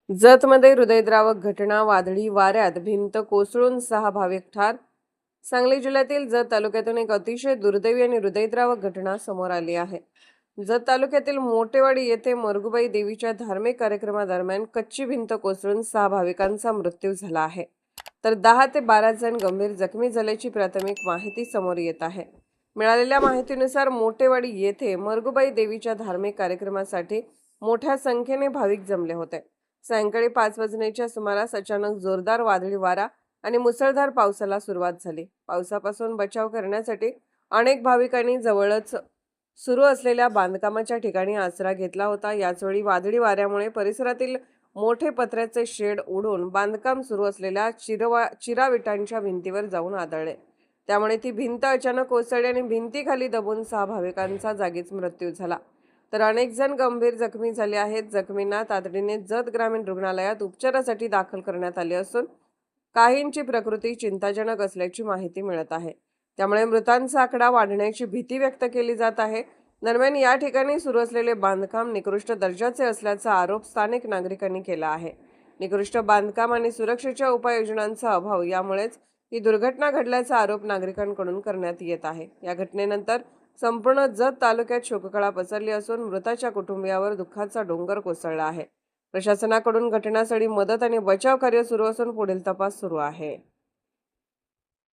जतमध्ये हृदयद्रावक घटना, वादळी वाऱ्यात भिंत कोसळून 6 भाविक ठार. सांगली जिल्ह्यातील जत तालुक्यातून एक अतिशय दुर्दैवी आणि हृदयद्रावक घटना समोर आली आहे. जत तालुक्यातील मोटेवाडी येथे मरगुबाई देवीच्या धार्मिक कार्यक्रमादरम्यान कच्ची भिंत कोसळून 6 भाविकांचा मृत्यू झाला आहे, तर 10 ते 12 जण गंभीर जखमी झाल्याची प्राथमिक माहिती समोर येत आहे. मिळालेल्या माहितीनुसार मोटेवाडी येथे मरगुबाई देवीच्या धार्मिक कार्यक्रमासाठी मोठ्या संख्येने भाविक जमले होते. सायंकाळी 5 वाजण्याच्या सुमारास अचानक जोरदार वादळी वारा आणि मुसळधार पावसाला सुरुवात झाली. पावसापासून बचाव करण्यासाठी अनेक भाविकांनी जवळच सुरू असलेल्या बांधकामाच्या ठिकाणी आसरा घेतला होता. याचवेळी वादळी वाऱ्यामुळे परिसरातील मोठे पत्र्याचे शेड उडून बांधकाम सुरू असलेल्या चिराविटांच्या भिंतीवर जाऊन आदळले. त्यामुळे ती भिंत अचानक कोसळली आणि भिंतीखाली दबून 6 भाविकांचा जागीच मृत्यू झाला, तर अनेक जण गंभीर जखमी झाले आहेत. जखमींना तातडीने जत ग्रामीण रुग्णालयात उपचारासाठी दाखल करण्यात आले असून काहींची प्रकृती चिंताजनक असल्याची माहिती मिळत आहे. त्यामुळे मृतांचा आकडा वाढण्याची भीती व्यक्त केली जात आहे. दरम्यान या ठिकाणी सुरू असलेले बांधकाम निकृष्ट दर्जाचे असल्याचा आरोप स्थानिक नागरिकांनी केला आहे. निकृष्ट बांधकाम आणि सुरक्षेच्या उपाययोजनांचा अभाव यामुळेच ही दुर्घटना घडल्याचा आरोप नागरिकांकडून करण्यात येत आहे. या घटनेनंतर संपूर्ण जत तालुक्यात शोककळा पसरली असून मृताच्या कुटुंबियावर दुःखाचा डोंगर कोसळला आहे. प्रशासनाकडून घटनास्थळी मदत आणि बचाव कार्य सुरू असून पुढील तपास सुरू आहे.